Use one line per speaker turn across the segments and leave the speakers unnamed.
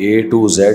A to Z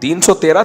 313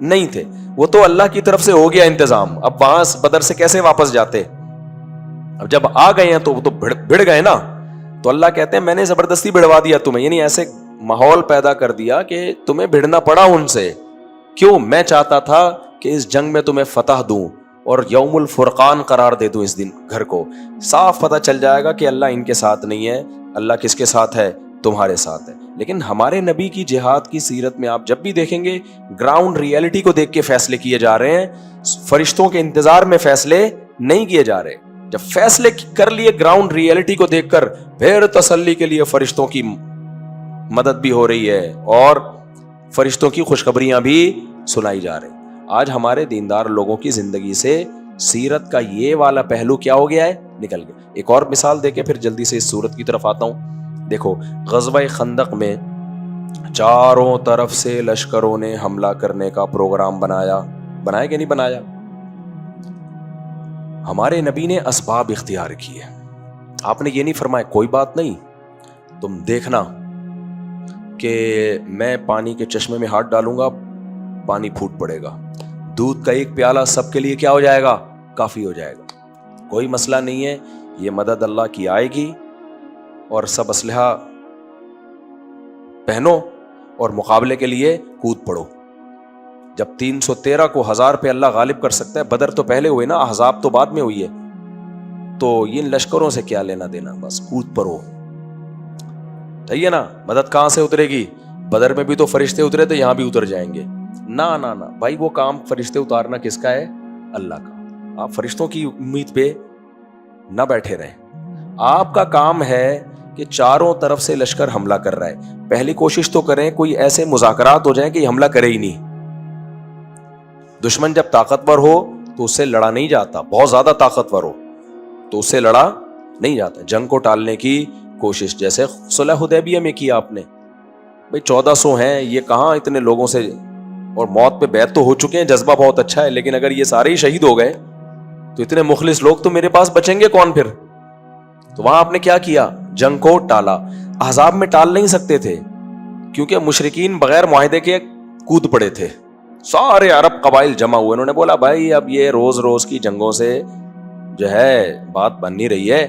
نہیں تھے, وہ تو اللہ کی طرف سے ہو گیا انتظام. اب وہاں بدر سے کیسے واپس جاتے؟ اب جب آ گئے ہیں تو وہ تو بھڑ گئے نا. تو اللہ کہتے ہیں میں نے زبردستی بھڑوا دیا تمہیں, یعنی ایسے ماحول پیدا کر دیا کہ تمہیں بھڑنا پڑا ان سے. کیوں؟ میں چاہتا تھا کہ اس جنگ میں تمہیں فتح دوں اور یوم الفرقان قرار دے دوں. اس دن گھر کو صاف پتہ چل جائے گا کہ اللہ ان کے ساتھ نہیں ہے, اللہ کس کے ساتھ ہے؟ تمہارے ساتھ ہے. لیکن ہمارے نبی کی جہاد کی سیرت میں آپ جب بھی دیکھیں گے گراؤنڈ ریئلٹی کو دیکھ کے فیصلے کیے جا رہے ہیں, فرشتوں کے انتظار میں فیصلے نہیں کیے جا رہے. جب فیصلے کر لیے گراؤنڈ ریئلٹی کو دیکھ کر, پھر تسلی کے لیے فرشتوں کی مدد بھی ہو رہی ہے اور فرشتوں کی خوشخبریاں بھی سنائی جا رہی. آج ہمارے دیندار لوگوں کی زندگی سے سیرت کا یہ والا پہلو کیا ہو گیا ہے؟ نکل گیا. ایک اور مثال دے کے پھر جلدی سے اس صورت کی طرف آتا ہوں. دیکھو غزوہ خندق میں چاروں طرف سے لشکروں نے حملہ کرنے کا پروگرام بنایا کہ نہیں بنایا؟ ہمارے نبی نے اسباب اختیار کیے. آپ نے یہ نہیں فرمایا کوئی بات نہیں, تم دیکھنا کہ میں پانی کے چشمے میں ہاتھ ڈالوں گا, پانی پھوٹ پڑے گا, دودھ کا ایک پیالہ سب کے لیے کیا ہو جائے گا؟ کافی ہو جائے گا, کوئی مسئلہ نہیں ہے, یہ مدد اللہ کی آئے گی اور سب اسلحہ پہنو اور مقابلے کے لیے کود پڑو. جب 313 کو 1000 پہ اللہ غالب کر سکتا ہے, بدر تو پہلے ہوئے نا, احزاب تو بعد میں ہوئی ہے, تو ان لشکروں سے کیا لینا دینا, بس کود پڑو. صحیح ہے نا؟ مدد کہاں سے اترے گی؟ بدر میں بھی تو فرشتے اترے تھے, یہاں بھی اتر جائیں گے. نہ بھائی, وہ کام فرشتے اتارنا کس کا ہے؟ اللہ کا. آپ فرشتوں کی امید پہ نہ بیٹھے رہیں. آپ کا کام ہے کہ چاروں طرف سے لشکر حملہ کر رہا ہے, پہلی کوشش تو کریں کوئی ایسے مذاکرات ہو جائیں کہ یہ حملہ کرے ہی نہیں. دشمن جب طاقتور ہو تو اس سے لڑا نہیں جاتا, بہت زیادہ طاقتور ہو تو اس سے لڑا نہیں جاتا. جنگ کو ٹالنے کی کوشش, جیسے صلح حدیبیہ میں کیا آپ نے. بھائی 1400 ہیں, یہ کہاں اتنے لوگوں سے, اور موت پہ بیعت تو ہو چکے ہیں, جذبہ بہت اچھا ہے, لیکن اگر یہ سارے ہی شہید ہو گئے تو اتنے مخلص لوگ تو میرے پاس بچیں گے کون پھر؟ تو وہاں آپ نے کیا کیا؟ جنگ کو ٹالا. احزاب میں ٹال نہیں سکتے تھے کیونکہ مشرکین بغیر معاہدے کے کود پڑے تھے. سارے عرب قبائل جمع ہوئے, انہوں نے بولا بھائی اب یہ روز روز کی جنگوں سے جو ہے بات بن نہیں رہی ہے,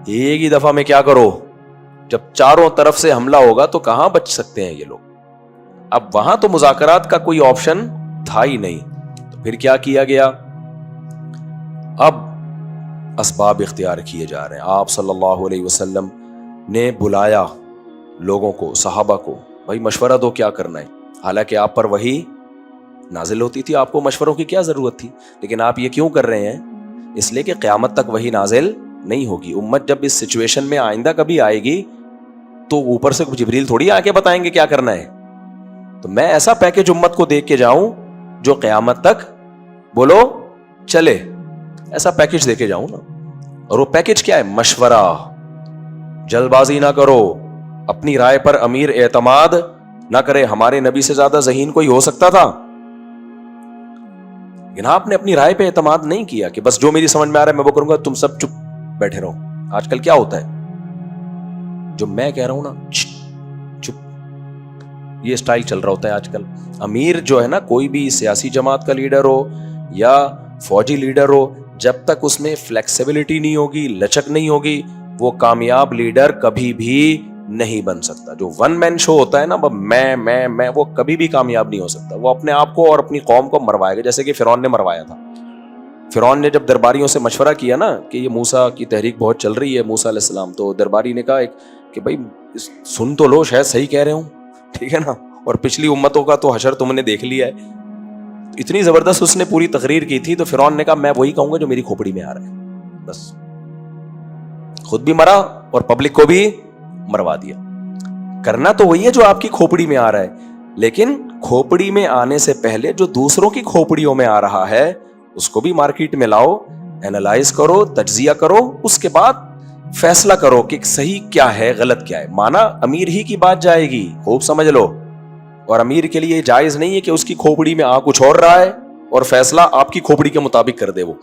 ایک ہی دفعہ میں کیا کرو, جب چاروں طرف سے حملہ ہوگا تو کہاں بچ سکتے ہیں یہ لوگ. اب وہاں تو مذاکرات کا کوئی آپشن تھا ہی نہیں, تو پھر کیا کیا گیا؟ اب اسباب اختیار کیے جا رہے ہیں. آپ صلی اللہ علیہ وسلم نے بلایا لوگوں کو, صحابہ کو, بھائی مشورہ دو کیا کرنا ہے. حالانکہ آپ پر وحی نازل ہوتی تھی, آپ کو مشوروں کی کیا ضرورت تھی, لیکن آپ یہ کیوں کر رہے ہیں؟ اس لیے کہ قیامت تک وحی نازل نہیں ہوگی. امت جب اس سچویشن میں آئندہ کبھی آئے گی تو اوپر سے جبریل تھوڑی آ کے بتائیں گے کیا کرنا ہے. تو میں ایسا پیکج امت کو دیکھ کے جاؤں جو قیامت تک بولو چلے, ایسا پیکج دے کے جاؤں نا. اور وہ پیکج کیا ہے؟ مشورہ. جلد بازی نہ کرو, اپنی رائے پر امیر اعتماد نہ کرے. ہمارے نبی سے زیادہ ذہین کوئی ہو سکتا تھا, لیکن آپ نے اپنی رائے پہ اعتماد نہیں کیا کہ بس جو میری سمجھ میں آ رہا ہے میں وہ کروں گا, تم سب چپ بیٹھے رہو. آج کل کیا ہوتا ہے, جو میں کہہ رہا ہوں نا چپ, یہ سٹائل چل رہا ہوتا ہے آج کل. امیر جو ہے نا, کوئی بھی سیاسی جماعت کا لیڈر ہو یا فوجی لیڈر ہو, جب تک اس میں فلیکسیبلٹی نہیں ہوگی, لچک نہیں ہوگی, وہ کامیاب لیڈر کبھی بھی نہیں بن سکتا. جو ون مین شو ہوتا ہے نا, میں وہ کبھی بھی کامیاب نہیں ہو سکتا. وہ اپنے آپ کو اور اپنی قوم کو مروائے گا, جیسے کہ فرعون نے مروایا تھا. فرعون نے جب درباریوں سے مشورہ کیا نا کہ یہ موسیٰ کی تحریک بہت چل رہی ہے, موسیٰ علیہ السلام, تو درباری نے کہا کہ بھائی سن تو لو, شاید صحیح کہہ رہے ہوں, ٹھیک ہے نا, اور پچھلی امتوں کا تو حشر تم نے دیکھ لیا ہے. اتنی زبردست اس نے پوری تقریر کی تھی. تو فرعون نے کہا میں وہی کہوں گا جو میری کھوپڑی میں آ رہا ہے, بس. خود بھی مرا اور پبلک کو بھی مروا دیا. کرنا تو وہی ہے جو آپ کی کھوپڑی میں آ رہا ہے, لیکن کھوپڑی میں آنے سے پہلے جو دوسروں کی کھوپڑیوں میں آ رہا ہے اس کو بھی مارکیٹ میں لاؤ, اینالائز کرو, تجزیہ کرو, اس کے بعد فیصلہ کرو کہ صحیح کیا ہے غلط کیا ہے. مانا امیر ہی کی بات جائے گی, خوب سمجھ لو. اور امیر کے لیے جائز نہیں ہے کہ اس کی کھوپڑی میں آ کچھ اور رہا ہے اور فیصلہ آپ کی کھوپڑی کے مطابق کر دے. وہ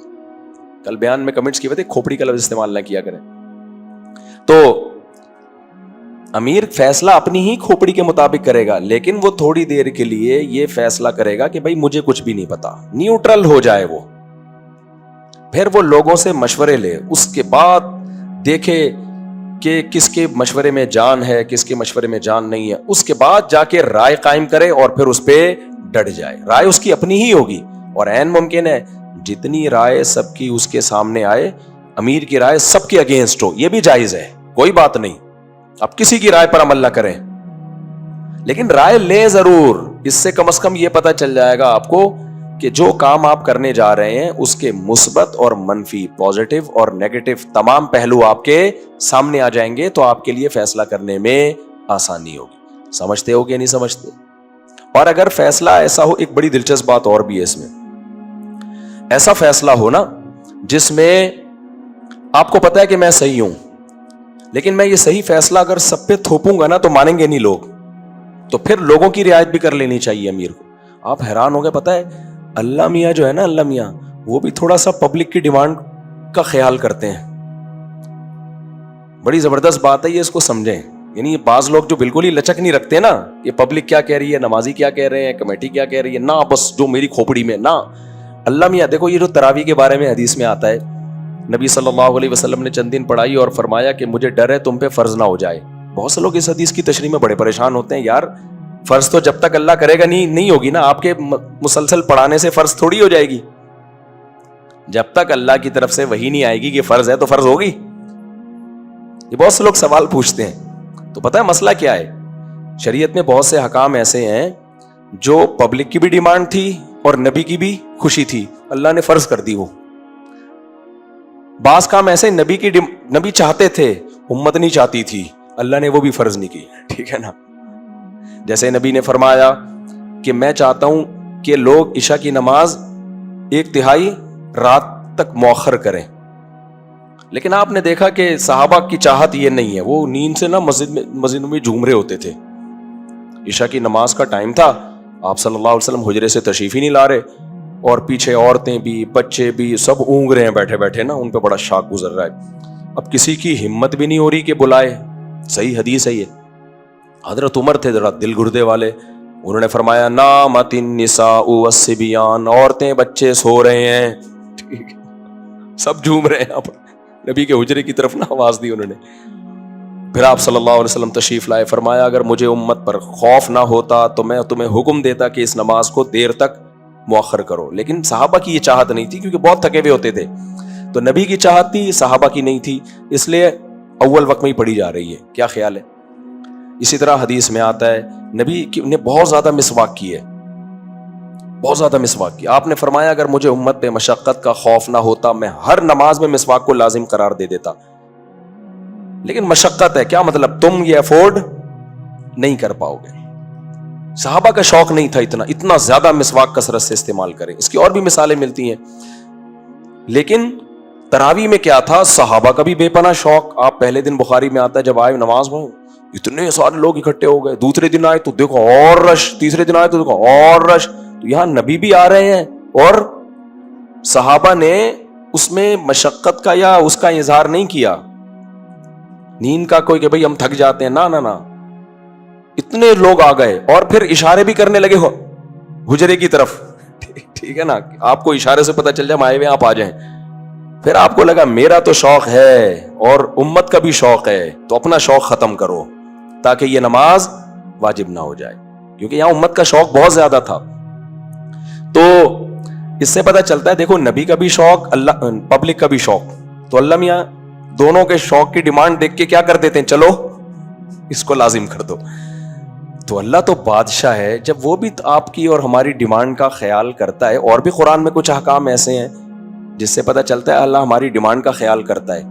کل بیان میں کمنٹس کی وجہ کھوپڑی کا لفظ استعمال نہ کیا کریں. تو امیر فیصلہ اپنی ہی کھوپڑی کے مطابق کرے گا, لیکن وہ تھوڑی دیر کے لیے یہ فیصلہ کرے گا کہ بھائی مجھے کچھ بھی نہیں پتا, نیوٹرل ہو جائے وہ, پھر وہ لوگوں سے مشورے لے, اس کے بعد دیکھے کہ کس کے مشورے میں جان ہے کس کے مشورے میں جان نہیں ہے, اس کے بعد جا کے رائے قائم کرے اور پھر اس پہ ڈٹ جائے. رائے اس کی اپنی ہی ہوگی, اور عین ممکن ہے جتنی رائے سب کی اس کے سامنے آئے, امیر کی رائے سب کے اگینسٹ ہو, یہ بھی جائز ہے, کوئی بات نہیں, اب کسی کی رائے پر عمل نہ کریں, لیکن رائے لیں ضرور. اس سے کم از کم یہ پتا چل جائے گا آپ کو کہ جو کام آپ کرنے جا رہے ہیں اس کے مثبت اور منفی, پازیٹیو اور نیگیٹو تمام پہلو آپ کے سامنے آ جائیں گے, تو آپ کے لیے فیصلہ کرنے میں آسانی ہوگی. سمجھتے ہو کہ نہیں سمجھتے؟ اور اگر فیصلہ ایسا ہو, ایک بڑی دلچسپ بات اور بھی ہے اس میں, ایسا فیصلہ ہو نا جس میں آپ کو پتا ہے کہ میں صحیح ہوں, لیکن میں یہ صحیح فیصلہ اگر سب پہ تھوپوں گا نا تو مانیں گے نہیں لوگ, تو پھر لوگوں کی رعایت بھی کر لینی چاہیے امیر کو. آپ حیران ہو گئے, پتا ہے اللہ میاں جو ہے نا, اللہ میاں وہ بھی تھوڑا سا پبلک کی ڈیمانڈ کا خیال کرتے ہیں. بڑی زبردست بات ہے یہ, اس کو سمجھیں. یعنی بعض لوگ جو بالکل ہی لچک نہیں رکھتے نا, یہ پبلک کیا کہہ رہی ہے, نمازی کیا کہہ رہے ہیں, کمیٹی کیا کہہ رہی ہے, نہ بس جو میری کھوپڑی میں نا. اللہ میاں دیکھو, یہ جو تراویح کے بارے میں حدیث میں آتا ہے, نبی صلی اللہ علیہ وسلم نے چند دن پڑھائی اور فرمایا کہ مجھے ڈر ہے تم پہ فرض نہ ہو جائے. بہت سے لوگ اس حدیث کی تشریح میں بڑے پریشان ہوتے ہیں, یار فرض تو جب تک اللہ کرے گا نہیں ہوگی نا, آپ کے مسلسل پڑھانے سے فرض تھوڑی ہو جائے گی. جب تک اللہ کی طرف سے وہی نہیں آئے گی کہ فرض ہے تو فرض ہوگی. یہ بہت سے لوگ سوال پوچھتے ہیں. تو پتہ ہے مسئلہ کیا ہے, شریعت میں بہت سے حکام ایسے ہیں جو پبلک کی بھی ڈیمانڈ تھی اور نبی کی بھی خوشی تھی, اللہ نے فرض کر دی. وہ بعض کام ایسے نبی چاہتے تھے, امت نہیں چاہتی تھی, اللہ نے وہ بھی فرض نہیں کی. ٹھیک ہے نا, جیسے نبی نے فرمایا کہ میں چاہتا ہوں کہ لوگ عشاء کی نماز 1/3 رات تک مؤخر کریں, لیکن آپ نے دیکھا کہ صحابہ کی چاہت یہ نہیں ہے. وہ نیند سے نا مسجد میں جھوم رہے ہوتے تھے. عشاء کی نماز کا ٹائم تھا, آپ صلی اللہ علیہ وسلم حجرے سے تشریف ہی نہیں لا رہے, اور پیچھے عورتیں بھی بچے بھی سب اونگ رہے ہیں بیٹھے بیٹھے نا, ان پہ بڑا شاک گزر رہا ہے. اب کسی کی ہمت بھی نہیں ہو رہی کہ بلائے. صحیح حدیث ہے یہ. حضرت عمر تھے ذرا دل گردے والے, انہوں نے فرمایا نامت النساء والصبیان, عورتیں بچے سو رہے ہیں, سب جھوم رہے ہیں. نبی کے حجرے کی طرف نا آواز دی انہوں نے. پھر آپ صلی اللہ علیہ وسلم تشریف لائے, فرمایا اگر مجھے امت پر خوف نہ ہوتا تو میں تمہیں حکم دیتا کہ اس نماز کو دیر تک مؤخر کرو, لیکن صحابہ کی یہ چاہت نہیں تھی کیونکہ بہت تھکے ہوئے ہوتے تھے. تو نبی کی چاہت تھی, صحابہ کی نہیں تھی, اس لیے اول وقت میں ہی پڑھی جا رہی ہے. کیا خیال ہے؟ اسی طرح حدیث میں آتا ہے نبی نے بہت زیادہ مسواک کی ہے, بہت زیادہ مسواک کی. آپ نے فرمایا اگر مجھے امت پہ مشقت کا خوف نہ ہوتا میں ہر نماز میں مسواک کو لازم قرار دے دیتا, لیکن مشقت ہے. کیا مطلب؟ تم یہ افورڈ نہیں کر پاؤ گے. صحابہ کا شوق نہیں تھا اتنا زیادہ مسواک کثرت سے استعمال کریں. اس کی اور بھی مثالیں ملتی ہیں, لیکن تراویح میں کیا تھا, صحابہ کا بھی بے پناہ شوق. آپ پہلے دن بخاری میں آتا ہے جب آئے نماز میں اتنے سارے لوگ اکٹھے ہو گئے, دوسرے دن آئے تو دیکھو اور رش, تیسرے دن آئے تو دیکھو اور رش. تو یہاں نبی بھی آ رہے ہیں اور صحابہ نے اس میں مشقت کا یا اس کا اظہار نہیں کیا, نیند کا کوئی کہ بھئی ہم تھک جاتے ہیں, نہ اتنے لوگ آ گئے اور پھر اشارے بھی کرنے لگے حجرے کی طرف. ٹھیک ہے نا, آپ کو اشارے سے پتہ چل جائے آئے ہوئے آپ آ جائیں. پھر آپ کو لگا میرا تو شوق ہے اور امت کا بھی شوق ہے, تو اپنا شوق ختم کرو تاکہ یہ نماز واجب نہ ہو جائے, کیونکہ یہاں امت کا شوق بہت زیادہ تھا. تو اس سے پتہ چلتا ہے دیکھو نبی کا بھی شوق, اللہ پبلک کا بھی شوق. تو اللہ میاں دونوں کے شوق کی ڈیمانڈ دیکھ کے کیا کر دیتے ہیں, چلو اس کو لازم کر دو. تو اللہ تو بادشاہ ہے, جب وہ بھی آپ کی اور ہماری ڈیمانڈ کا خیال کرتا ہے. اور بھی قرآن میں کچھ احکام ایسے ہیں جس سے پتہ چلتا ہے اللہ ہماری ڈیمانڈ کا خیال کرتا ہے.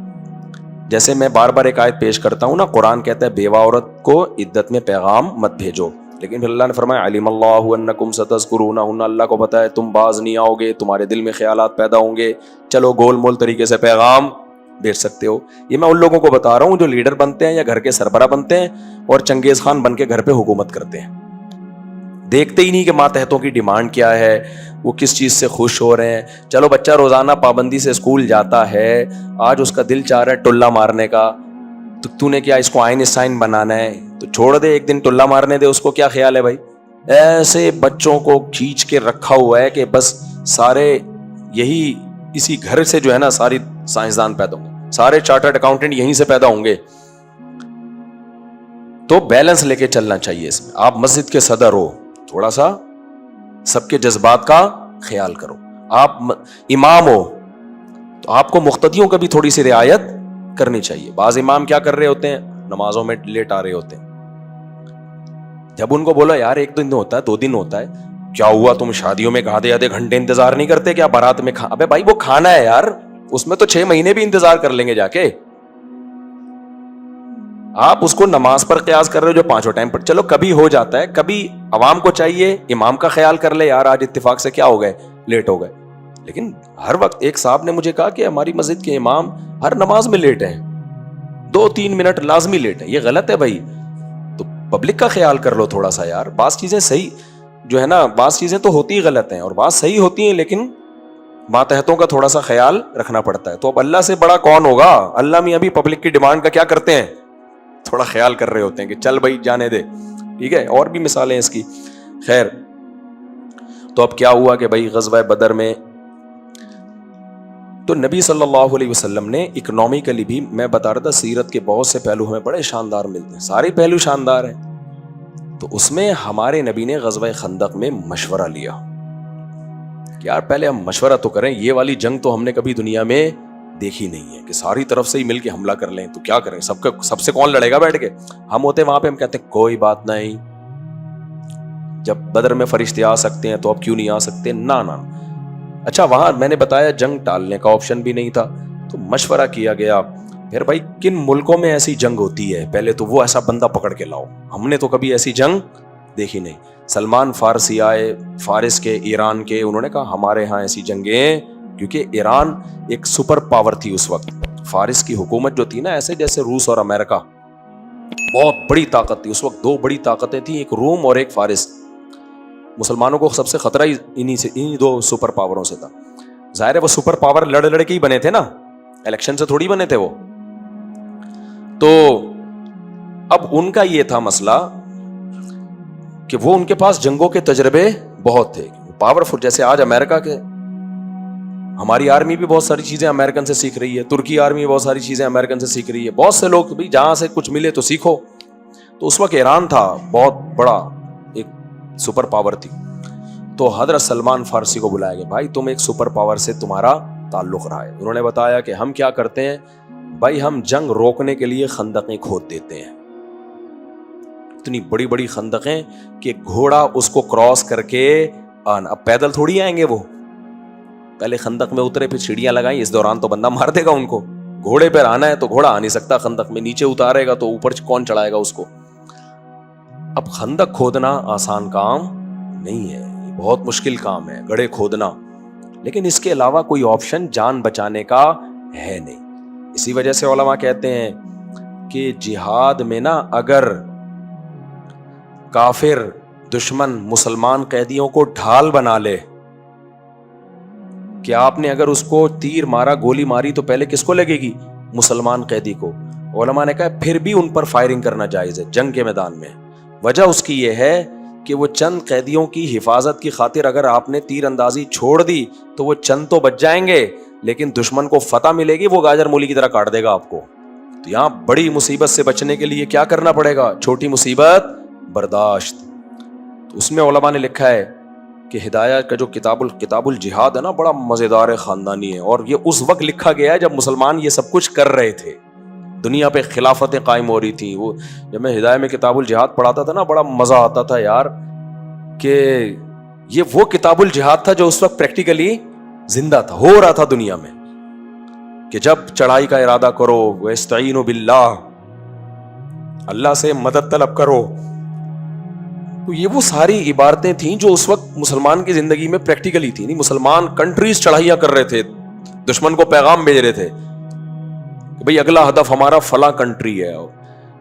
جیسے میں بار بار ایک آیت پیش کرتا ہوں نا, قرآن کہتا ہے بیوہ عورت کو عدت میں پیغام مت بھیجو, لیکن پھر اللہ نے فرمایا علم اللہ انکم ستذکرونہن, اللہ کو پتہ ہے تم باز نہیں آؤ گے, تمہارے دل میں خیالات پیدا ہوں گے, چلو گول مول طریقے سے پیغام بھیج سکتے ہو. یہ میں ان لوگوں کو بتا رہا ہوں جو لیڈر بنتے ہیں یا گھر کے سربراہ بنتے ہیں اور چنگیز خان بن کے گھر پہ حکومت کرتے ہیں, دیکھتے ہی نہیں کہ ماتحتوں کی ڈیمانڈ کیا ہے, وہ کس چیز سے خوش ہو رہے ہیں. چلو بچہ روزانہ پابندی سے اسکول جاتا ہے, آج اس کا دل چاہ رہا ہے ٹلہ مارنے کا, تو نے کیا اس کو آئنسٹائن بنانا ہے؟ تو چھوڑ دے، ایک دن ٹلا مارنے دے اس کو. کیا خیال ہے بھائی؟ ایسے بچوں کو کھینچ کے رکھا ہوا ہے کہ بس سارے یہی اسی گھر سے جو ہے نا ساری سائنسدان پیدا ہوں گے، سارے چارٹرڈ اکاؤنٹنٹ یہیں سے پیدا ہوں گے. تو بیلنس لے کے چلنا چاہیے اس میں. آپ مسجد کے صدر ہو، تھوڑا سا سب کے جذبات کا خیال کرو. آپ امام ہو تو آپ کو مقتدیوں کا بھی تھوڑی سی رعایت کرنی چاہیے. بعض امام کیا کر رہے ہوتے ہیں؟ نمازوں میں لیٹ آ رہے ہوتے ہیں. جب ان کو بولا یار ایک دن ہوتا ہے، 2 دن ہوتا ہے، کیا ہوا تم شادیوں میں آدھے گھنٹے انتظار نہیں کرتے کیا؟ بارات میں ابے بھائی وہ کھانا ہے یار، اس میں تو 6 مہینے بھی انتظار کر لیں گے جا کے. آپ اس کو نماز پر قیاس کر رہے ہو جو 5 ٹائم پر. چلو کبھی ہو جاتا ہے، کبھی عوام کو چاہیے امام کا خیال کر لے یار آج اتفاق سے کیا ہو گئے، لیٹ ہو گئے. لیکن ہر وقت ایک صاحب نے مجھے کہا کہ ہماری مسجد کے امام ہر نماز میں لیٹ ہیں، 2-3 منٹ لازمی لیٹ ہے. یہ غلط ہے بھائی. تو پبلک کا خیال کر لو تھوڑا سا یار. بعض چیزیں صحیح جو ہے نا، بعض چیزیں تو ہوتی ہی غلط ہیں اور بعض صحیح ہوتی ہیں، لیکن ماتحتوں کا تھوڑا سا خیال رکھنا پڑتا ہے. تو اب اللہ سے بڑا کون ہوگا؟ اللہ میاں بھی پبلک کی ڈیمانڈ کا کیا کرتے ہیں؟ تھوڑا خیال کر رہے ہوتے ہیں کہ چل بھائی جانے دے. ٹھیک ہے، اور بھی مثالیں اس کی. خیر، تو اب کیا ہوا کہ بھائی غزوہ بدر میں تو نبی صلی اللہ علیہ وسلم نے اکنامکلی بھی، میں بتا رہا تھا سیرت کے بہت سے پہلو ہمیں بڑے شاندار ملتے ہیں، سارے پہلو شاندار ہیں. تو اس میں ہمارے نبی نے غزوہ خندق میں مشورہ لیا کہ یار پہلے ہم مشورہ تو کریں، یہ والی جنگ تو ہم نے کبھی دنیا میں دیکھی نہیں ہے کہ ساری طرف سے ہی مل کے حملہ کر لیں. تو کیا کریں، سب سے کون لڑے گا بیٹھ کے؟ ہم ہوتے وہاں پہ ہم کہتے ہیں کوئی بات نہیں، جب بدر میں فرشتے آ سکتے ہیں تو اب کیوں نہیں آ سکتے؟ نہ. اچھا وہاں میں نے بتایا جنگ ٹالنے کا آپشن بھی نہیں تھا، تو مشورہ کیا گیا. پھر بھائی کن ملکوں میں ایسی جنگ ہوتی ہے، پہلے تو وہ ایسا بندہ پکڑ کے لاؤ. ہم نے تو کبھی ایسی جنگ دیکھی نہیں. سلمان فارسی آئے فارس کے، ایران کے، انہوں نے کہا ہمارے ہاں ایسی جنگیں، کیونکہ ایران ایک سپر پاور تھی اس وقت. فارس کی حکومت جو تھی نا، ایسے جیسے روس اور امریکہ، بہت بڑی طاقت تھی اس وقت. 2 بڑی طاقتیں تھیں، ایک روم اور ایک فارس. مسلمانوں کو سب سے خطرہ انہی 2 سپر پاوروں سے تھا. ظاہر ہے وہ سپر پاور لڑ کے ہی بنے تھے نا، الیکشن سے تھوڑی بنے تھے وہ. تو اب ان کا یہ تھا مسئلہ کہ وہ ان کے پاس جنگوں کے تجربے بہت تھے، پاورفل. جیسے آج امریکہ کے، ہماری آرمی بھی بہت ساری چیزیں امریکن سے سیکھ رہی ہے، ترکی آرمی بہت ساری چیزیں امریکن سے سیکھ رہی ہے. بہت سے لوگ بھی جہاں سے کچھ ملے تو سیکھو. تو اس وقت ایران تھا بہت بڑا ایک سپر پاور تھی. تو حضرت سلمان فارسی کو بلایا گیا، بھائی تم ایک سپر پاور سے تمہارا تعلق رہا ہے. انہوں نے بتایا کہ ہم کیا کرتے ہیں بھائی، ہم جنگ روکنے کے لیے خندقیں کھود دیتے ہیں، اتنی بڑی بڑی خندقیں کہ گھوڑا اس کو کراس کر کے آنا. اب پیدل تھوڑی آئیں گے وہ، پہلے خندق میں اترے پھر سیڑھیاں لگائیں، اس دوران تو بندہ مار دے گا ان کو. گھوڑے پہ آنا ہے تو گھوڑا آ نہیں سکتا خندق میں، نیچے اتارے گا تو اوپر کون چڑھائے گا اس کو. اب خندق کھودنا آسان کام نہیں ہے، یہ بہت مشکل کام ہے گڑھے کھودنا. لیکن اس کے علاوہ کوئی آپشن جان بچانے کا ہے نہیں. اسی وجہ سے علماء کہتے ہیں کہ جہاد میں نا اگر کافر دشمن مسلمان قیدیوں کو ڈھال بنا لے، کہ آپ نے اگر اس کو تیر مارا، گولی ماری، تو پہلے کس کو لگے گی؟ مسلمان قیدی کو. علماء نے کہا پھر بھی ان پر فائرنگ کرنا جائز ہے جنگ کے میدان میں. وجہ اس کی یہ ہے کہ وہ چند قیدیوں کی حفاظت کی خاطر اگر آپ نے تیر اندازی چھوڑ دی تو وہ چند تو بچ جائیں گے، لیکن دشمن کو فتح ملے گی، وہ گاجر مولی کی طرح کاٹ دے گا آپ کو. تو یہاں بڑی مصیبت سے بچنے کے لیے کیا کرنا پڑے گا؟ چھوٹی مصیبت برداشت. تو اس میں علماء نے لکھا ہے کہ ہدایت کا جو کتاب الجہاد ہے نا، بڑا مزیدار خاندانی ہے، اور یہ اس وقت لکھا گیا ہے جب مسلمان یہ سب کچھ کر رہے تھے، دنیا پہ خلافتیں قائم ہو رہی تھیں. وہ جب میں ہدایت میں کتاب الجہاد پڑھاتا تھا نا، بڑا مزہ آتا تھا یار، کہ یہ وہ کتاب الجہاد تھا جو اس وقت پریکٹیکلی زندہ تھا، ہو رہا تھا دنیا میں، کہ جب چڑھائی کا ارادہ کرو وَاسْتَعِینُوا بِاللَّهِ، اللہ سے مدد طلب کرو. تو یہ وہ ساری عبارتیں تھیں جو اس وقت مسلمان کی زندگی میں پریکٹیکلی تھیں. نہیں، مسلمان کنٹریز چڑھائیاں کر رہے تھے، دشمن کو پیغام بھیج رہے تھے کہ بھئی اگلا ہدف ہمارا فلاں کنٹری ہے.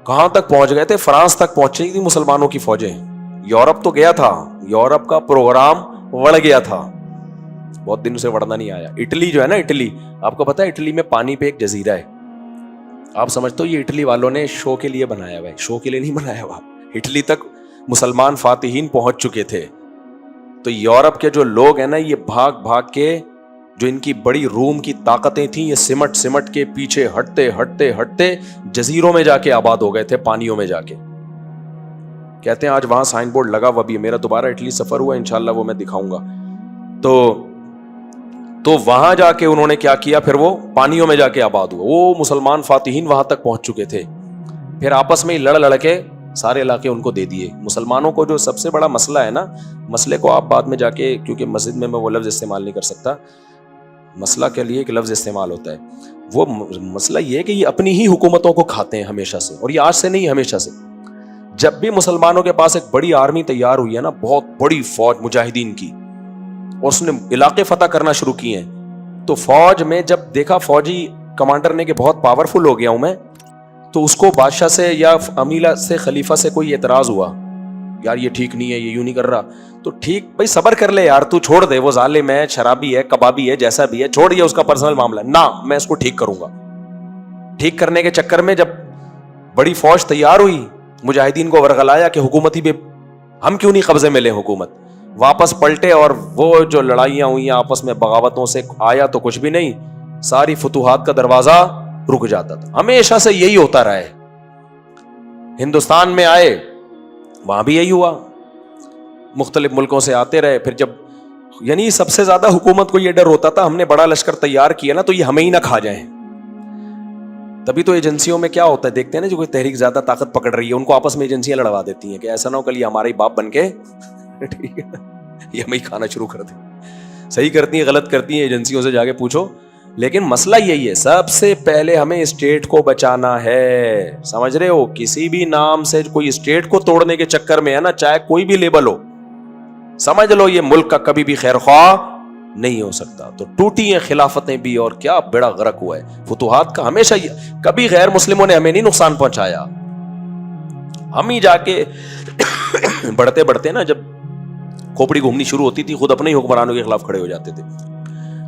کہاں تک پہنچ گئے تھے؟ فرانس تک پہنچی تھی مسلمانوں کی فوجیں. یورپ تو گیا تھا، یورپ کا پروگرام وڑ گیا تھا، بہت دن سے وڑنا نہیں آیا. اٹلی جو ہے نا، اٹلی آپ کو پتا ہے اٹلی میں پانی پہ ایک جزیرہ ہے، آپ سمجھتے ہو یہ اٹلی والوں نے شو کے لیے بنایا ہوا ہے؟ شو کے لیے نہیں بنایا ہوا. اٹلی تک مسلمان فاتحین پہنچ چکے تھے. تو یورپ کے جو لوگ ہیں نا، یہ بھاگ بھاگ کے، جو ان کی بڑی روم کی طاقتیں تھیں، یہ سمٹ سمٹ کے پیچھے ہٹتے ہٹتے ہٹتے جزیروں میں جا کے آباد ہو گئے تھے، پانیوں میں جا کے. کہتے ہیں آج وہاں سائن بورڈ لگا ہوا بھی ہے. میرا دوبارہ اٹلی سفر ہوا، انشاءاللہ وہ میں دکھاؤں گا. تو وہاں جا کے انہوں نے کیا کیا، پھر وہ پانیوں میں جا کے آباد ہوا. وہ مسلمان فاتحین وہاں تک پہنچ چکے تھے. پھر آپس میں لڑ لڑ کے سارے علاقے ان کو دے دیے. مسلمانوں کو جو سب سے بڑا مسئلہ ہے نا، مسئلے کو آپ بعد میں جا کے، کیونکہ مسجد میں وہ لفظ استعمال نہیں کر سکتا، مسئلہ کے لیے ایک لفظ استعمال ہوتا ہے. وہ مسئلہ یہ ہے کہ یہ اپنی ہی حکومتوں کو کھاتے ہیں ہمیشہ سے، اور یہ آج سے نہیں، ہمیشہ سے. جب بھی مسلمانوں کے پاس ایک بڑی آرمی تیار ہوئی ہے نا، بہت بڑی فوج مجاہدین کی، اور اس نے علاقے فتح کرنا شروع کیے ہیں، تو فوج میں جب دیکھا فوجی کمانڈر نے کہ بہت پاورفل ہو گیا ہوں میں، تو اس کو بادشاہ سے یا امیلا سے، خلیفہ سے کوئی اعتراض ہوا، یار یہ ٹھیک نہیں ہے، یہ یوں نہیں کر رہا. تو ٹھیک بھائی صبر کر لے یار، تو چھوڑ دے، وہ ظالم ہے، شرابی ہے، کبابی ہے، جیسا بھی ہے، چھوڑ، یہ اس کا پرسنل معاملہ ہے. نہ، میں اس کو ٹھیک کروں گا. ٹھیک کرنے کے چکر میں جب بڑی فوج تیار ہوئی، مجاہدین کو ورغلایا کہ حکومتی بھی ہم کیوں نہیں قبضے میں لیں حکومت. واپس پلٹے، اور وہ جو لڑائیاں ہوئی آپس میں بغاوتوں سے، آیا تو کچھ بھی نہیں، ساری فتوحات کا دروازہ رک جاتا تھا. ہمیشہ سے یہی ہوتا رہا ہے. ہندوستان میں آئے، وہاں بھی یہی ہوا، مختلف ملکوں سے آتے رہے. پھر جب، یعنی سب سے زیادہ حکومت کو یہ ڈر ہوتا تھا، ہم نے بڑا لشکر تیار کیا نا، تو یہ ہمیں ہی نہ کھا جائیں. تبھی تو ایجنسیوں میں کیا ہوتا ہے، دیکھتے ہیں نا، جو کوئی تحریک زیادہ طاقت پکڑ رہی ہے، ان کو آپس میں ایجنسیاں لڑوا دیتی ہیں کہ ایسا نہ ہو کل یہ ہمارے باپ بن کے ٹھیک ہے یہ ہمیں ہی کھانا شروع کر دیں. صحیح کرتی ہیں، غلط کرتی ہیں، ایجنسیوں سے جا کے پوچھو. لیکن مسئلہ یہی ہے، سب سے پہلے ہمیں اسٹیٹ کو بچانا ہے. سمجھ رہے ہو؟ کسی بھی نام سے کوئی اسٹیٹ کو توڑنے کے چکر میں ہے نا، چاہے کوئی بھی لیبل ہو، سمجھ لو یہ ملک کا کبھی بھی خیر خواہ نہیں ہو سکتا. تو ٹوٹی ہیں خلافتیں بھی، اور کیا بیڑا غرق ہوا ہے فتوحات کا. ہمیشہ کبھی غیر مسلموں نے ہمیں نہیں نقصان پہنچایا، ہم ہی جا کے بڑھتے بڑھتے نا، جب کھوپڑی گھومنی شروع ہوتی تھی، خود اپنے ہی حکمرانوں کے خلاف کھڑے ہو جاتے تھے.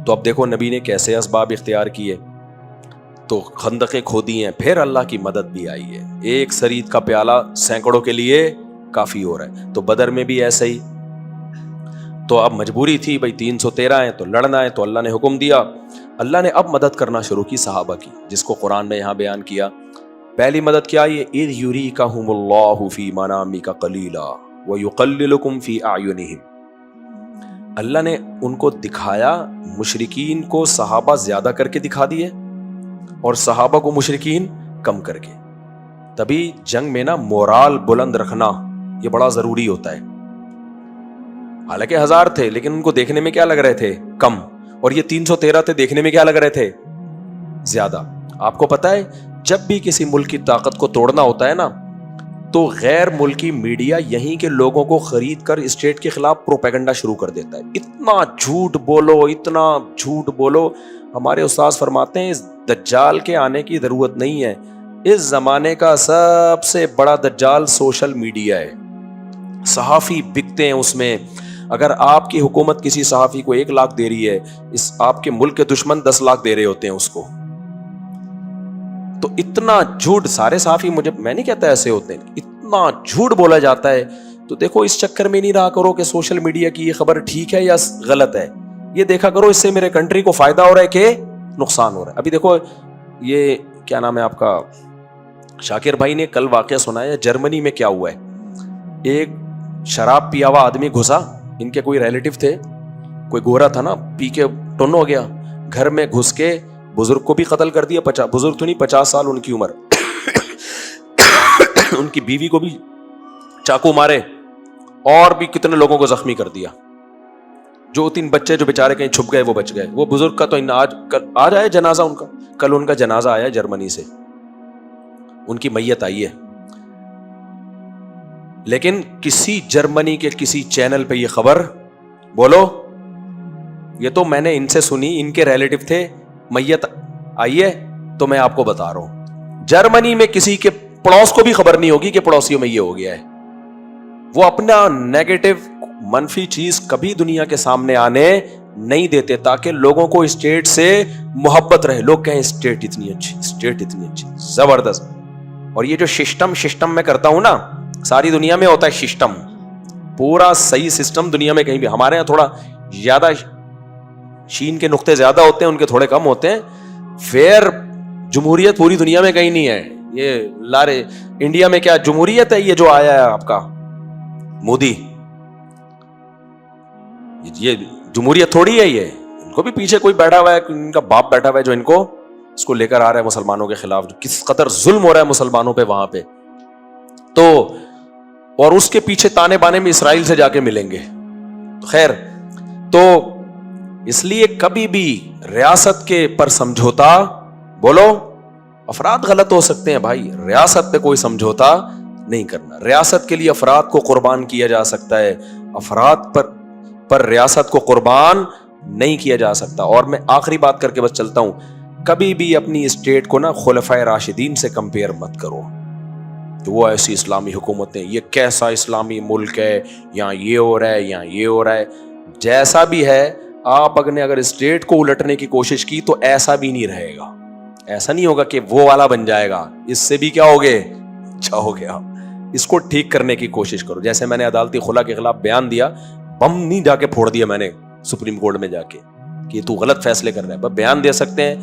تو اب دیکھو نبی نے کیسے اسباب اختیار کیے. تو خندقیں کھودی ہیں، پھر اللہ کی مدد بھی آئی ہے. ایک سرید کا پیالہ سینکڑوں کے لیے کافی ہو رہا ہے. تو بدر میں بھی ایسے ہی. تو اب مجبوری تھی بھائی، 313 ہیں تو لڑنا ہے، تو اللہ نے حکم دیا. اللہ نے اب مدد کرنا شروع کی صحابہ کی، جس کو قرآن نے یہاں بیان کیا. پہلی مدد کیا؟ یہ اذ یریکہم اللہ فی منامک قلیلا ویقللکم فی اعینہم. اللہ نے ان کو دکھایا، مشرکین کو صحابہ زیادہ کر کے دکھا دیے، اور صحابہ کو مشرکین کم کر کے. تبھی جنگ میں نا مورال بلند رکھنا یہ بڑا ضروری ہوتا ہے. حالانکہ 1000 تھے، لیکن ان کو دیکھنے میں کیا لگ رہے تھے؟ کم. اور یہ 313 تھے، دیکھنے میں کیا لگ رہے تھے؟ زیادہ. آپ کو پتا ہے جب بھی کسی ملک کی طاقت کو توڑنا ہوتا ہے نا، تو غیر ملکی میڈیا یہیں کے لوگوں کو خرید کر اسٹیٹ کے خلاف پروپیگنڈا شروع کر دیتا ہے. اتنا جھوٹ بولو، اتنا جھوٹ بولو. ہمارے استاذ فرماتے ہیں اس دجال کے آنے کی ضرورت نہیں ہے. اس زمانے کا سب سے بڑا دجال سوشل میڈیا ہے. صحافی بکتے ہیں اس میں. اگر آپ کی حکومت کسی صحافی کو 1 لاکھ دے رہی ہے، اس آپ کے ملک کے دشمن 10 لاکھ دے رہے ہوتے ہیں اس کو. تو اتنا جھوٹ، سارے صحافی، میں نہیں کہتا ایسے ہوتے ہیں، اتنا جھوٹ بولا جاتا ہے. تو دیکھو اس چکر میں نہیں رہا کرو کہ سوشل میڈیا کی یہ خبر ٹھیک ہے یا غلط ہے. یہ دیکھا کرو اس سے میرے کنٹری کو فائدہ ہو رہا ہے کہ نقصان ہو رہا ہے. ابھی دیکھو یہ کیا نام ہے آپ کا، شاکر بھائی نے کل واقعہ سنایا جرمنی میں کیا ہوا ہے. ایک شراب پیا ہوا آدمی گھسا، ان کے کوئی ریلیٹیو تھے، کوئی گورا تھا نا، پی کے ٹن ہو گیا، گھر میں گھس کے بزرگ کو بھی قتل کر دیا. بزرگ تو نہیں، 50 سال ان کی عمر. ان کی بیوی کو بھی چاقو مارے، اور بھی کتنے لوگوں کو زخمی کر دیا. جو 3 بچے جو بیچارے کہیں چھپ گئے وہ بچ گئے. وہ بزرگ کا تو آج آیا جنازہ ان کا، کل ان کا جنازہ آیا جرمنی سے، ان کی میت آئی ہے. لیکن کسی جرمنی کے کسی چینل پہ یہ خبر، بولو، یہ تو میں نے ان سے سنی، ان کے ریلیٹیو تھے، میت آئی ہے، تو میں آپ کو بتا رہا ہوں جرمنی میں کسی کے پڑوس کو بھی خبر نہیں ہوگی کہ پڑوسیوں میں یہ ہو گیا ہے. وہ اپنا نیگیٹو، منفی چیز کبھی دنیا کے سامنے آنے نہیں دیتے تاکہ لوگوں کو اسٹیٹ سے محبت رہے. لوگ کہیں اسٹیٹ اتنی اچھی, اسٹیٹ اتنی اچھی, زبردست. اور یہ جو سسٹم میں کرتا ہوں نا, ساری دنیا میں ہوتا ہے سسٹم, پورا صحیح سسٹم دنیا میں کہیں بھی. ہمارے یہاں تھوڑا زیادہ شین کے نقطے زیادہ ہوتے ہیں, ان کے تھوڑے کم ہوتے ہیں. پھر جمہوریت پوری دنیا میں کہیں نہیں ہے. یہ لارے انڈیا میں کیا جمہوریت ہے؟ یہ جو آیا ہے آپ کا مودی, یہ جمہوریت تھوڑی ہے. یہ ان کو بھی پیچھے کوئی بیٹھا ہوا ہے, ان کا باپ بیٹھا ہوا ہے جو ان کو اس کو لے کر آ رہا ہے مسلمانوں کے خلاف. جو کس قدر ظلم ہو رہا ہے مسلمانوں پہ وہاں پہ. تو اور اس کے پیچھے تانے بانے میں اسرائیل سے جا کے ملیں گے. خیر, تو اس لیے کبھی بھی ریاست کے پر سمجھوتا, بولو, افراد غلط ہو سکتے ہیں بھائی, ریاست پہ کوئی سمجھوتا نہیں کرنا. ریاست کے لیے افراد کو قربان کیا جا سکتا ہے, افراد پر ریاست کو قربان نہیں کیا جا سکتا. اور میں آخری بات کر کے بس چلتا ہوں, کبھی بھی اپنی اسٹیٹ کو نا خلفائے راشدین سے کمپیئر مت کرو کہ وہ ایسی اسلامی حکومتیں, یہ کیسا اسلامی ملک ہے, یہاں یہ ہو رہا ہے, یہاں یہ ہو رہا ہے. جیسا بھی ہے, آپ اگر اسٹیٹ کو الٹنے کی کوشش کی تو ایسا بھی نہیں رہے گا. ایسا نہیں ہوگا کہ وہ والا بن جائے گا, اس سے بھی کیا ہوگے, اچھا ہو گیا. اس کو ٹھیک کرنے کی کوشش کرو. جیسے میں نے عدالتی خلا کے خلاف بیان دیا, بم نہیں جا کے پھوڑ دیا میں نے سپریم کورٹ میں جا کے کہ تو غلط فیصلے کر رہا ہے. بس بیان دے سکتے ہیں.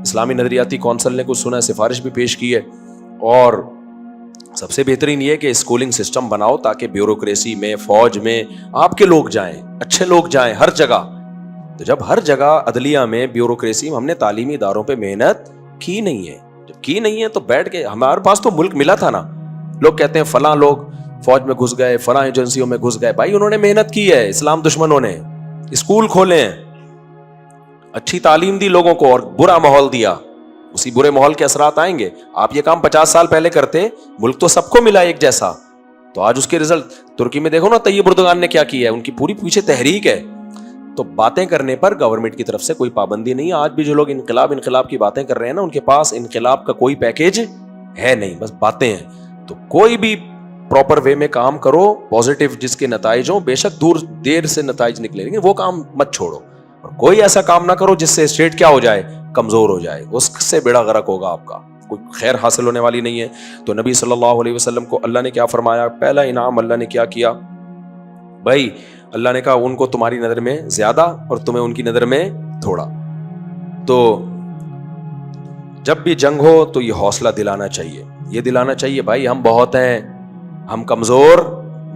اسلامی نظریاتی کونسل نے کچھ سنا, سفارش بھی پیش کی ہے. اور سب سے بہترین یہ کہ اسکولنگ سسٹم بناؤ تاکہ بیوروکریسی میں, فوج میں آپ کے لوگ جائیں, اچھے لوگ جائیں ہر جگہ. تو جب ہر جگہ عدلیہ میں, بیوروکریسی میں ہم نے تعلیمی اداروں پہ محنت کی نہیں ہے, جب کی نہیں ہے تو بیٹھ کے, ہمارے پاس تو ملک ملا تھا نا. لوگ کہتے ہیں فلاں لوگ فوج میں گھس گئے, فلاں ایجنسیوں میں گھس گئے. بھائی انہوں نے محنت کی ہے, اسلام دشمنوں نے اسکول کھولے ہیں, اچھی تعلیم دی لوگوں کو, اور برا ماحول دیا. اسی برے ماحول کے اثرات آئیں گے. آپ یہ کام 50 سال پہلے کرتے, ملک تو سب کو ملا ایک جیسا, تو آج اس کے رزلٹ ترکی میں دیکھو نا, طیب اردگان نے کیا کیا ہے, ان کی پوری پیچھے تحریک ہے. تو باتیں کرنے پر گورنمنٹ کی طرف سے کوئی پابندی نہیں ہے. آج بھی جو لوگ انقلاب کی باتیں کر رہے ہیں نا, ان کے پاس انقلاب کا کوئی پیکیج ہے نہیں, بس باتیں ہیں. تو کوئی بھی پراپر وے میں کام کرو, پازیٹیو جس کے نتائج ہوں, بے شک دیر سے نتائج نکلیں گے, وہ کام مت چھوڑو. اور کوئی ایسا کام نہ کرو جس سے اسٹیٹ کیا ہو جائے, کمزور ہو جائے, اس سے بیڑا غرق ہوگا آپ کا, کوئی خیر حاصل ہونے والی نہیں ہے. تو نبی صلی اللہ علیہ وسلم کو اللہ نے کیا فرمایا, پہلا انعام اللہ نے کیا کیا بھائی, اللہ نے کہا ان کو تمہاری نظر میں زیادہ اور تمہیں ان کی نظر میں تھوڑا. تو جب بھی جنگ ہو تو یہ حوصلہ دلانا چاہیے, یہ دلانا چاہیے بھائی ہم بہت ہیں, ہم کمزور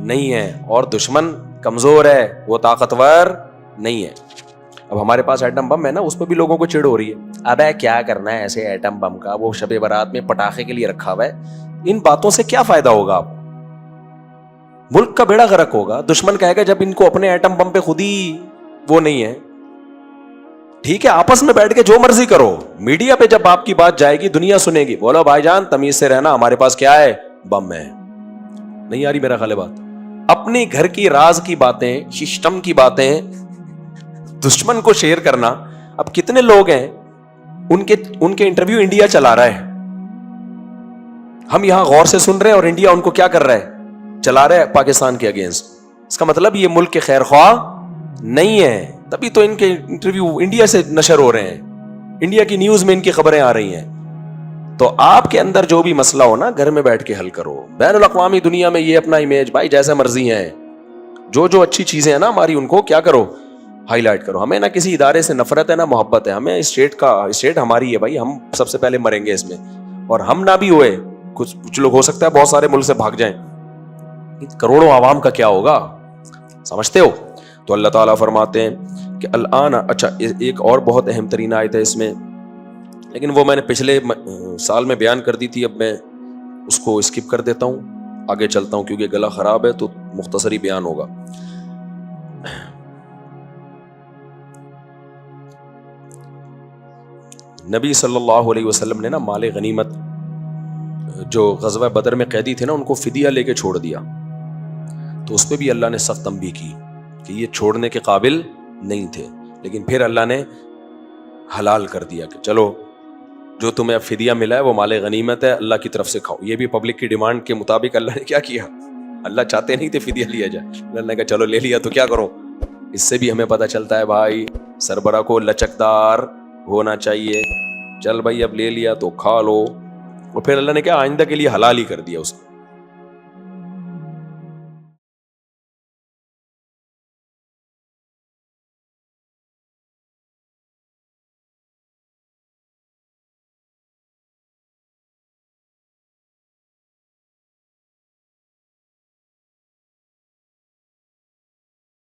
نہیں ہیں, اور دشمن کمزور ہے, وہ طاقتور نہیں ہے. اب ہمارے پاس ایٹم بم ہے نا, اس پہ بھی لوگوں کو چڑ ہو رہی ہے, ابے کیا کرنا ہے ایسے ایٹم بم کا, وہ شب برات میں پٹاخے کے لیے رکھا ہوا ہے, ان باتوں سے کیا فائدہ ہوگا آپ کو, ملک کا بیڑا غرق ہوگا. دشمن کہے گا جب ان کو اپنے ایٹم بم پہ خود ہی وہ نہیں ہے, ٹھیک ہے آپس میں بیٹھ کے جو مرضی کرو, میڈیا پہ جب آپ کی بات جائے گی دنیا سنے گی, بولو بھائی جان تمیز سے رہنا, ہمارے پاس کیا ہے, بم ہے. نہیں آ رہی میرا خیال ہے بات. اپنی گھر کی راز کی باتیں, سسٹم کی باتیں دشمن کو شیئر کرنا. اب کتنے لوگ ہیں ان کے انٹرویو انڈیا چلا رہا ہے, ہم یہاں غور سے سن رہے ہیں, اور انڈیا ان کو کیا کر رہا ہے, چلا رہا ہے پاکستان کے اگینسٹ. اس کا مطلب یہ ملک کے خیر خواہ نہیں ہے, تبھی تو ان کے انٹرویو انڈیا سے نشر ہو رہے ہیں, انڈیا کی نیوز میں ان کی خبریں آ رہی ہیں. تو آپ کے اندر جو بھی مسئلہ ہو نا, گھر میں بیٹھ کے حل کرو. بین الاقوامی دنیا میں یہ اپنا امیج بھائی جیسے مرضی ہیں, جو اچھی چیزیں ہیں نا ہماری, ان کو کیا کرو, ہائی لائٹ کرو. ہمیں نہ کسی ادارے سے نفرت ہے نہ محبت ہے, ہمیں اسٹیٹ ہماری ہے بھائی, ہم سب سے پہلے مریں گے اس میں, اور ہم نہ بھی ہوئے, کچھ لوگ ہو سکتا ہے بہت سارے ملک سے بھاگ جائیں, کروڑوں عوام کا کیا ہوگا, سمجھتے ہو. تو اللہ تعالیٰ فرماتے ہیں کہ الآن, اچھا ایک اور بہت اہم ترین آیت ہے اس میں, لیکن وہ میں نے پچھلے سال میں بیان کر دی تھی, اب میں اس کو اسکپ کر دیتا ہوں, آگے چلتا ہوں کیونکہ گلا خراب ہے تو مختصری بیان ہوگا. نبی صلی اللہ علیہ وسلم نے نا مال غنیمت جو غزوہ بدر میں قیدی تھے نا, ان کو فدیہ لے کے چھوڑ دیا. تو اس پہ بھی اللہ نے سخت تنبیہ کی کہ یہ چھوڑنے کے قابل نہیں تھے, لیکن پھر اللہ نے حلال کر دیا کہ چلو جو تمہیں اب فدیہ ملا ہے وہ مال غنیمت ہے, اللہ کی طرف سے کھاؤ. یہ بھی پبلک کی ڈیمانڈ کے مطابق اللہ نے کیا کیا, اللہ چاہتے نہیں تھے فدیہ لیا جائے, اللہ نے کہا چلو لے لیا تو کیا کرو. اس سے بھی ہمیں پتہ چلتا ہے بھائی سربراہ کو لچکدار ہونا چاہیے. چل بھائی اب لے لیا تو کھا لو. اور پھر اللہ نے کیا آئندہ کے لیے حلال ہی کر دیا اس کو.